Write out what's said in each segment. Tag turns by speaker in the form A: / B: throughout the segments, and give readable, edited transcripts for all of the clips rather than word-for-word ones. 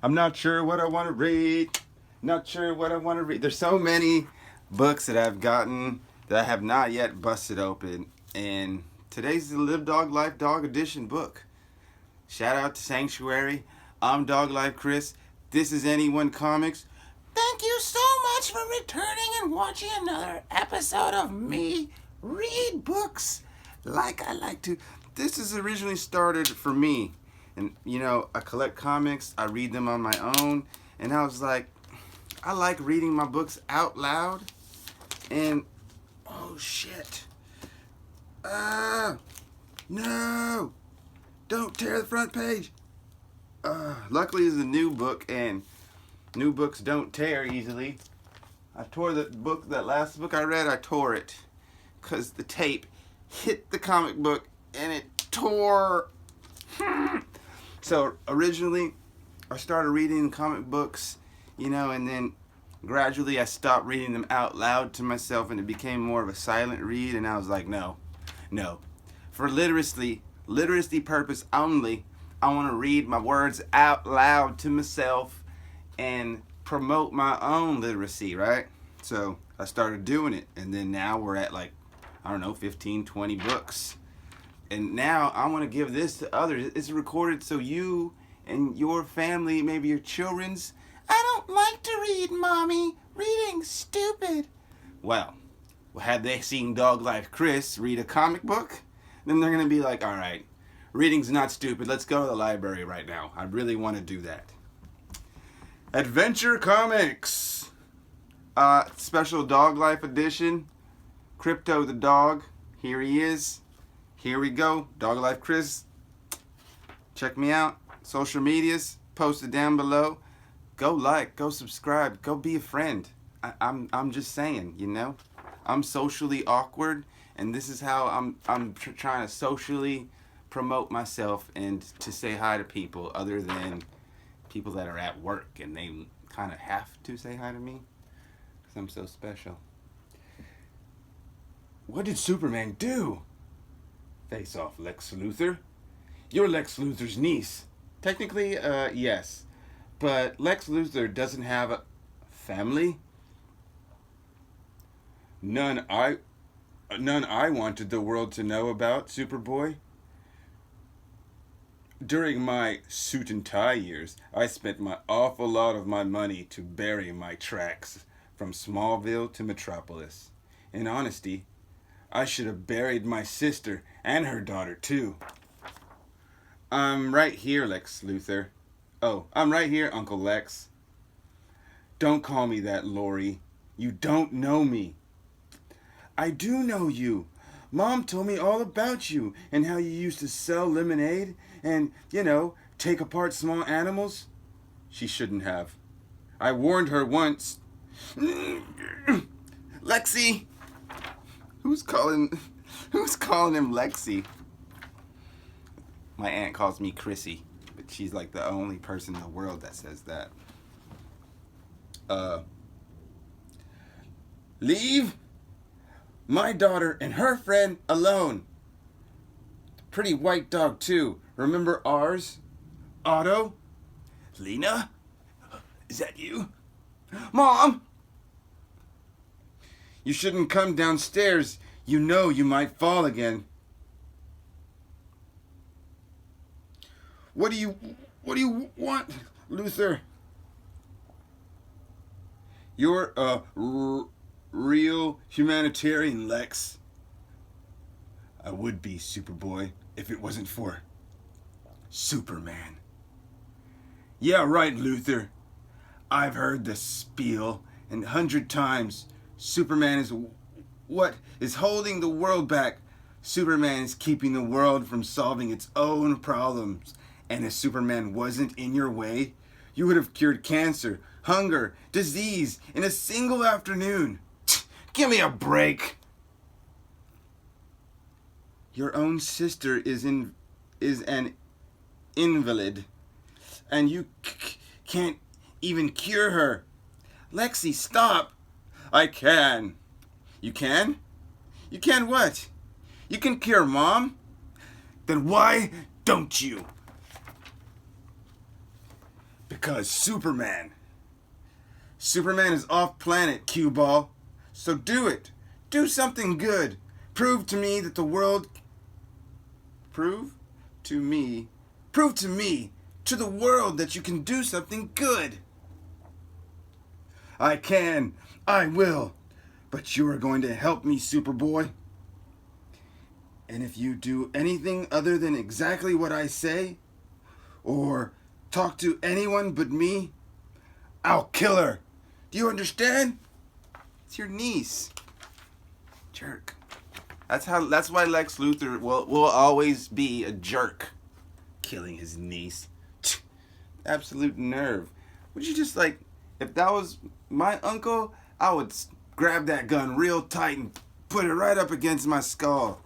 A: I'm not sure what I want to read. Not sure what I want to read. There's so many books that I've gotten that I have not yet busted open. And today's the Live Dog Life Dog Edition book. Shout out to Sanctuary. I'm Dog Life Chris. This is NE1 Comics. Thank you so much for returning and watching another episode of me read books like I like to. This is originally started for me. And, you know, I collect comics, I read them on my own, and I was like, I like reading my books out loud, and, oh shit. No! Don't tear the front page! Luckily it's a new book, and new books don't tear easily. I tore that last book I read, I tore it, because the tape hit the comic book, and it tore. So originally, I started reading comic books, you know, and then gradually I stopped reading them out loud to myself, and it became more of a silent read, and I was like, no. For literacy purpose only, I want to read my words out loud to myself and promote my own literacy, right? So I started doing it, and then now we're at like, I don't know, 15, 20 books. And now I want to give this to others. It's recorded so you and your family, maybe your children's, I don't like to read, Mommy. Reading's stupid. Well, had they seen Dog Life Chris read a comic book, then they're going to be like, all right, reading's not stupid. Let's go to the library right now. I really want to do that. Adventure Comics. Special Dog Life edition. Crypto the dog. Here he is. Here we go. Dog Life Chris. Check me out. Social medias. Posted down below. Go like. Go subscribe. Go be a friend. I'm just saying, you know. I'm socially awkward, and this is how I'm trying to socially promote myself and to say hi to people other than people that are at work and they kind of have to say hi to me because I'm so special. What did Superman do? Face off, Lex Luthor. You're Lex Luthor's niece. Technically, yes. But Lex Luthor doesn't have a family. None I wanted the world to know about, Superboy. During my suit and tie years, I spent my awful lot of my money to bury my tracks from Smallville to Metropolis. In honesty, I should have buried my sister and her daughter, too. I'm right here, Lex Luthor. Oh, I'm right here, Uncle Lex. Don't call me that, Lori. You don't know me. I do know you. Mom told me all about you and how you used to sell lemonade and, you know, take apart small animals. She shouldn't have. I warned her once. Lexi! Who's calling him Lexi? My aunt calls me Chrissy, but she's like the only person in the world that says that. Leave my daughter and her friend alone. Pretty white dog too. Remember ours? Otto? Lena? Is that you? Mom! You shouldn't come downstairs. You know you might fall again. What do you want, Luthor? You're a real humanitarian, Lex. I would be, Superboy, if it wasn't for Superman. Yeah, right, Luthor. I've heard the spiel 100 times. Superman is what is holding the world back. Superman is keeping the world from solving its own problems. And if Superman wasn't in your way, you would have cured cancer, hunger, disease in a single afternoon. Give me a break. Your own sister is an invalid, and you can't even cure her. Lexi, stop. I can. You can? You can what? You can cure Mom? Then why don't you? Because Superman is off planet, cue ball. So do it. Do something good. Prove to me, to the world that you can do something good. I can. I will. But you are going to help me, Superboy. And if you do anything other than exactly what I say, or talk to anyone but me, I'll kill her. Do you understand? It's your niece. Jerk. That's why Lex Luthor will always be a jerk. Killing his niece. Absolute nerve. Would you just if that was my uncle, I would grab that gun real tight and put it right up against my skull.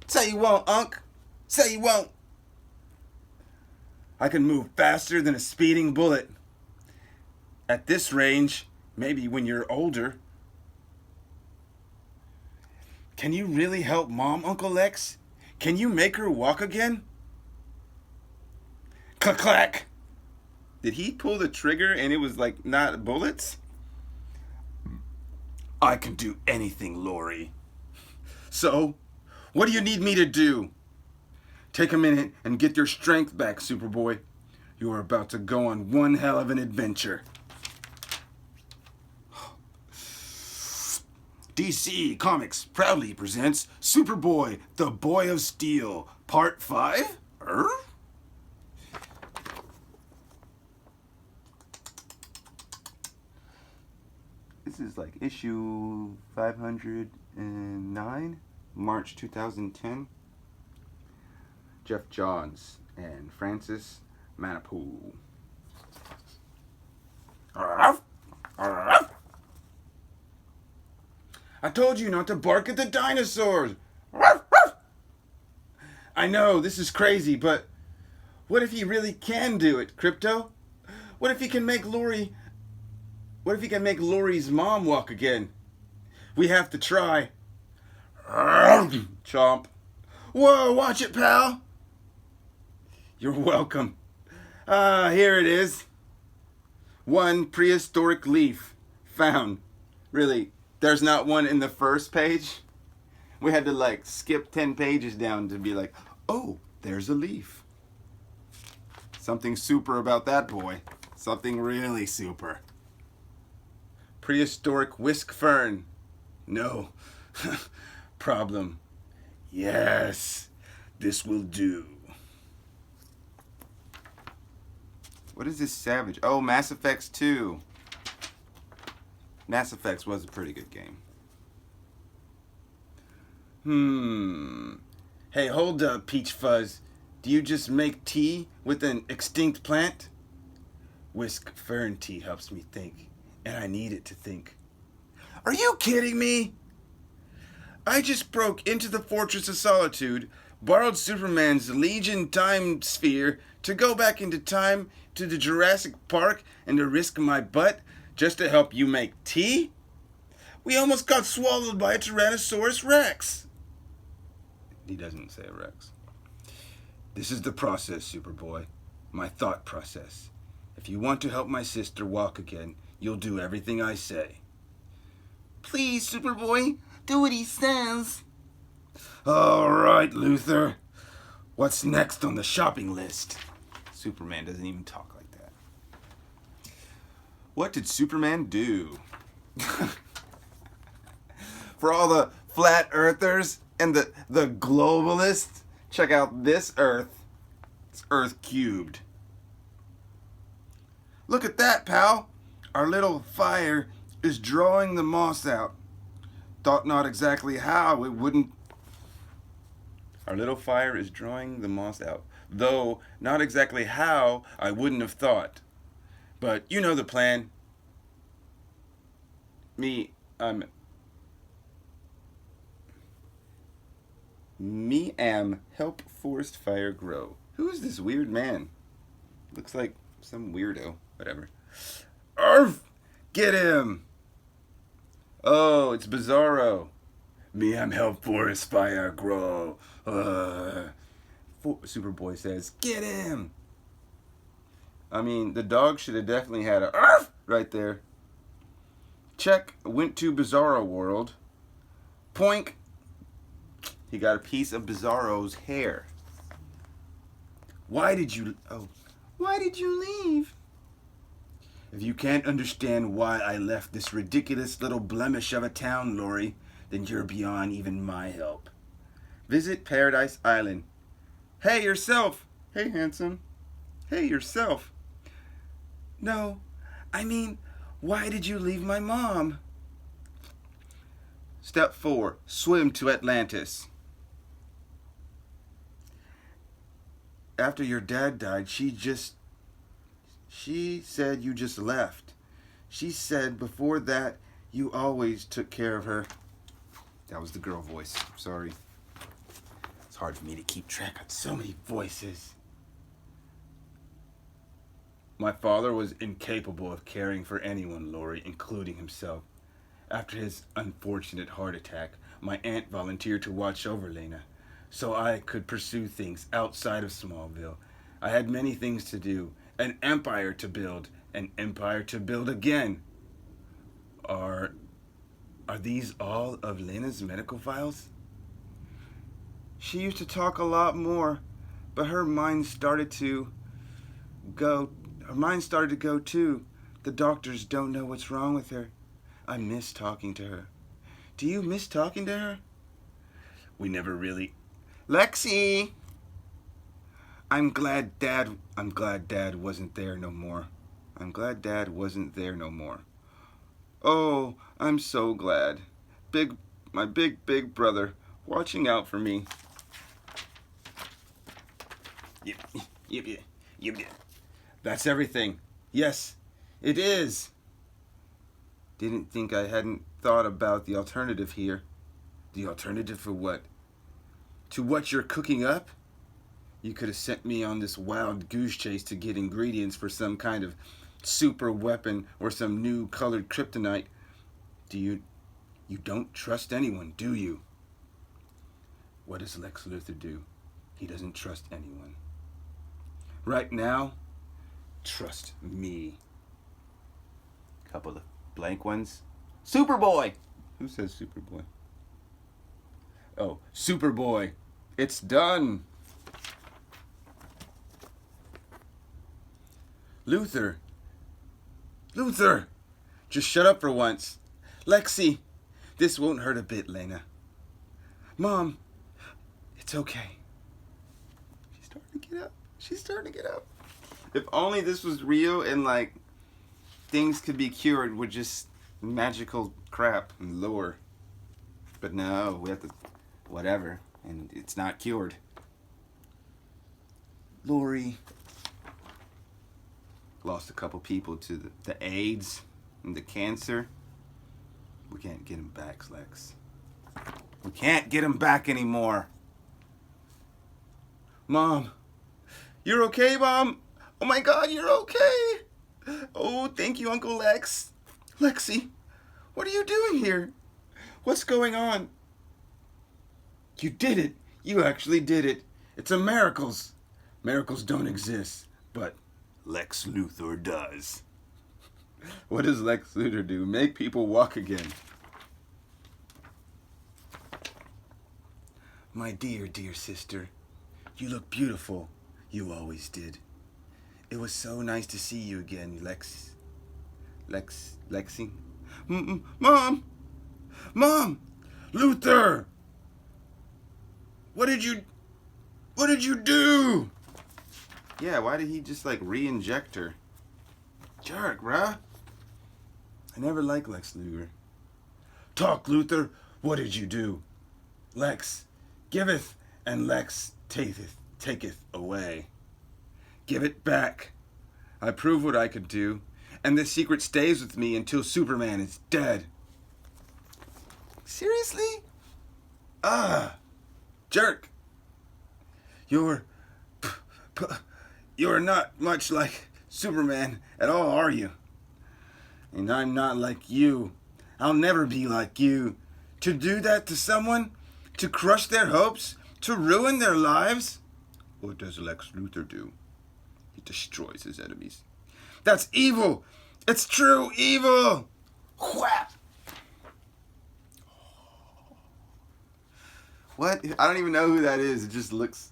A: Say you won't, Unc. Say you won't. I can move faster than a speeding bullet. At this range, maybe when you're older. Can you really help Mom, Uncle Lex? Can you make her walk again? Clack! Did he pull the trigger and it was not bullets? I can do anything, Lori. So, what do you need me to do? Take a minute and get your strength back, Superboy. You are about to go on one hell of an adventure. DC Comics proudly presents Superboy, the Boy of Steel, Part 5? This is issue 509, March 2010. Geoff Johns and Francis Manapul. I told you not to bark at the dinosaurs. I know, this is crazy, but what if he really can do it, Crypto? What if he can make Lori's mom walk again? We have to try. Chomp. Whoa, watch it, pal. You're welcome. Here it is. One prehistoric leaf found. Really, there's not one in the first page. We had to skip 10 pages down to be oh, there's a leaf. Something super about that boy. Something really super. Prehistoric whisk fern. No. Problem. Yes. This will do. What is this savage? Oh, Mass Effect 2. Mass Effect was a pretty good game. Hey, hold up, Peach Fuzz. Do you just make tea with an extinct plant? Whisk fern tea helps me think, and I need it to think. Are you kidding me? I just broke into the Fortress of Solitude, borrowed Superman's Legion time sphere to go back into time to the Jurassic Park and to risk my butt just to help you make tea? We almost got swallowed by a Tyrannosaurus Rex. He doesn't say a Rex. This is the process, Superboy. My thought process. If you want to help my sister walk again, you'll do everything I say. Please, Superboy, do what he says. All right, Luthor. What's next on the shopping list? Superman doesn't even talk like that. What did Superman do? For all the flat earthers and the globalists, check out this Earth. It's Earth cubed. Look at that, pal. Our little fire is drawing the moss out. Thought not exactly how it wouldn't. Our little fire is drawing the moss out. Though not exactly how I wouldn't have thought. But you know the plan. Me am help forest fire grow. Who is this weird man? Looks like some weirdo. Whatever. Arf! Get him! Oh, it's Bizarro. Me am help forest fire grow. Superboy says, get him! I mean, the dog should have definitely had a arf right there. Check, went to Bizarro World. Poink. He got a piece of Bizarro's hair. Why did you leave? If you can't understand why I left this ridiculous little blemish of a town, Lori, then you're beyond even my help. Visit Paradise Island. Hey, yourself. Hey, handsome. Hey, yourself. No, I mean, why did you leave my mom? Step 4. Swim to Atlantis. After your dad died, she said you just left. She said before that you always took care of her. That was the girl voice. Sorry. It's hard for me to keep track of so many voices. My father was incapable of caring for anyone, Lori, including himself. After his unfortunate heart attack, my aunt volunteered to watch over Lena, so I could pursue things outside of Smallville. I had many things to do, an empire to build, an empire to build again. Are these all of Lena's medical files? She used to talk a lot more, but her mind started to go too. The doctors don't know what's wrong with her. I miss talking to her. Do you miss talking to her? We never really... Lexi! I'm glad Dad wasn't there no more. Oh, I'm so glad. My big brother, watching out for me. Yep. That's everything. Yes, it is. Didn't think I hadn't thought about the alternative here. The alternative for what? To what you're cooking up? You could have sent me on this wild goose chase to get ingredients for some kind of super weapon or some new colored kryptonite. You don't trust anyone, do you? What does Lex Luthor do? He doesn't trust anyone. Right now, trust me. Couple of blank ones. Superboy! Who says Superboy? Oh, Superboy. It's done. Luthor. Just shut up for once. Lexi, this won't hurt a bit, Lena. Mom, it's okay. She's starting to get up. If only this was real and like things could be cured with just magical crap and lore. But no, we have to whatever, and it's not cured. Lori lost a couple people to the AIDS and the cancer. We can't get him back, Lex. We can't get him back anymore. Mom. You're okay, Mom? Oh my God, you're okay. Oh, thank you, Uncle Lex. Lexi, what are you doing here? What's going on? You did it. You actually did it. It's a miracle. Miracles don't exist, but Lex Luthor does. What does Lex Luthor do? Make people walk again. My dear sister, you look beautiful. You always did. It was so nice to see you again, Lexi. Mom! Luthor! What did you do? Yeah, why did he just like re-inject her? Jerk, bruh. I never liked Lex Luthor. Talk, Luthor. What did you do? Lex giveth, and Lex taketh away. Give it back. I proved what I could do, and this secret stays with me until Superman is dead. Seriously? Jerk. You're not much like Superman at all, are you? And I'm not like you. I'll never be like you. To do that to someone, to crush their hopes, to ruin their lives? What does Lex Luthor do? He destroys his enemies. That's evil! It's true evil! Whap! What? I don't even know who that is. It just looks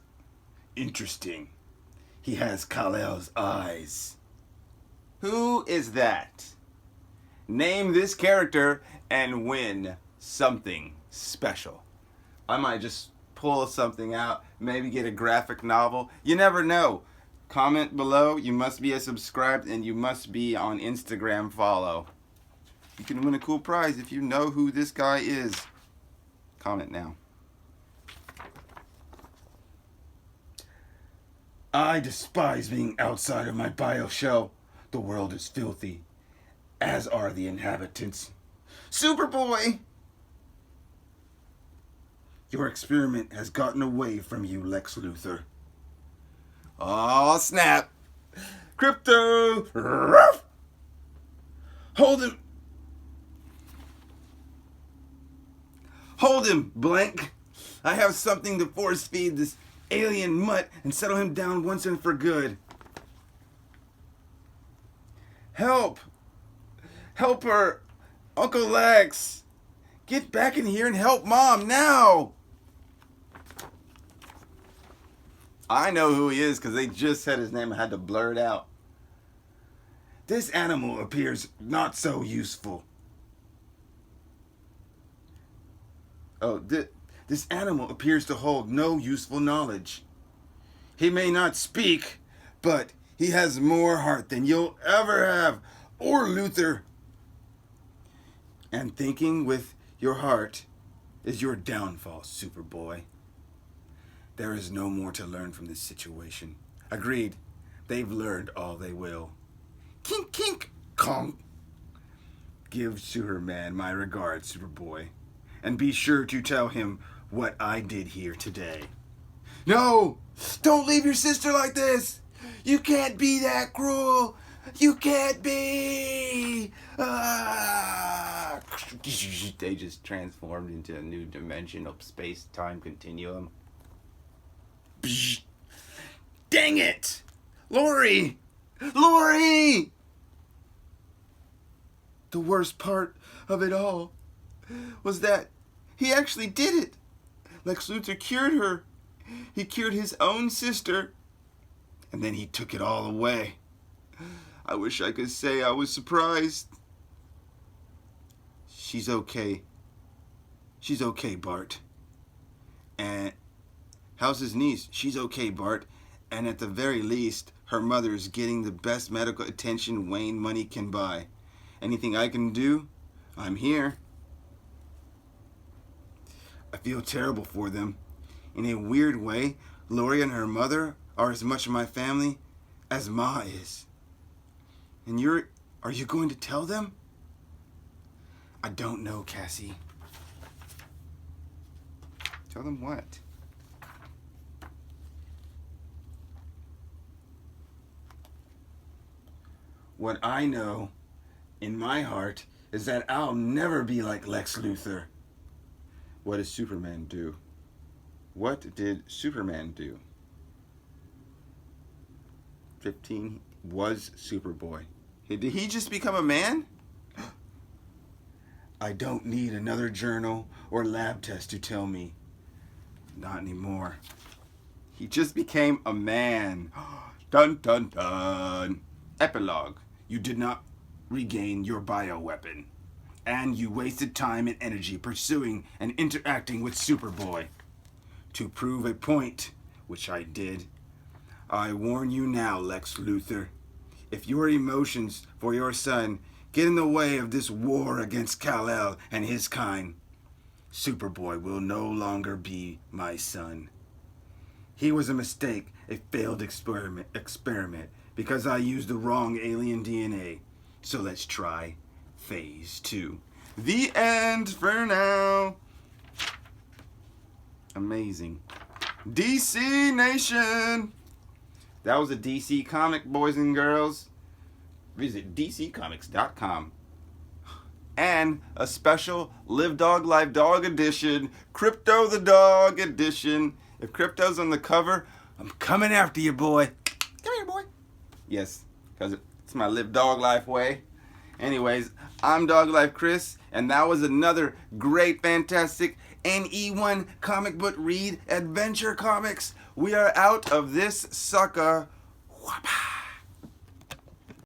A: interesting. He has Kal-El's eyes. Who is that? Name this character and win something special. I might just pull something out, maybe get a graphic novel. You never know. Comment below. You must be subscribed and you must be on Instagram follow. You can win a cool prize if you know who this guy is. Comment now. I despise being outside of my bioshell. The world is filthy, as are the inhabitants. Superboy! Your experiment has gotten away from you, Lex Luthor. Oh, snap! Crypto! Ruff! Hold him! Hold him, Blank! I have something to force feed this alien mutt and settle him down once and for good. Help! Help her! Uncle Lex! Get back in here and help Mom now! I know who he is because they just said his name. I had to blur it out. This animal appears not so useful. Oh, this animal appears to hold no useful knowledge. He may not speak, but he has more heart than you'll ever have, or Luthor. And thinking with your heart is your downfall, Superboy. There is no more to learn from this situation. Agreed. They've learned all they will. Kink, kink, conk. Give Superman my regards, Superboy. And be sure to tell him what I did here today. No! Don't leave your sister like this! You can't be that cruel! You can't be! Ah! They just transformed into a new dimension of space-time continuum. Dang it! Lori! Lori! The worst part of it all was that he actually did it. Lex Luthor cured her. He cured his own sister. And then he took it all away. I wish I could say I was surprised. She's okay. She's okay, Bart. And how's his niece? She's okay, Bart. And at the very least, her mother is getting the best medical attention Wayne money can buy. Anything I can do, I'm here. I feel terrible for them. In a weird way, Lori and her mother are as much of my family as Ma is. And are you going to tell them? I don't know, Cassie. Tell them what? What I know in my heart is that I'll never be like Lex Luthor. What does Superman do? What did Superman do? 15 was Superboy. Did he just become a man? I don't need another journal or lab test to tell me. Not anymore. He just became a man. Dun dun dun. Epilogue. You did not regain your bioweapon. And you wasted time and energy pursuing and interacting with Superboy. To prove a point, which I did. I warn you now, Lex Luthor. If your emotions for your son get in the way of this war against Kal-El and his kind, Superboy will no longer be my son. He was a mistake, a failed experiment because I used the wrong alien DNA. So let's try Phase 2. The end for now. Amazing. DC Nation. That was a DC comic, boys and girls. Visit DCComics.com. And a special LiveDogLife Dog Edition, Crypto the Dog Edition. If Crypto's on the cover, I'm coming after you, boy. Come here, boy. Yes, because it's my live dog life way. Anyways, I'm Dog Life Chris, and that was another great, fantastic NE1 comic book read adventure comics. We are out of this sucker. Whoppa.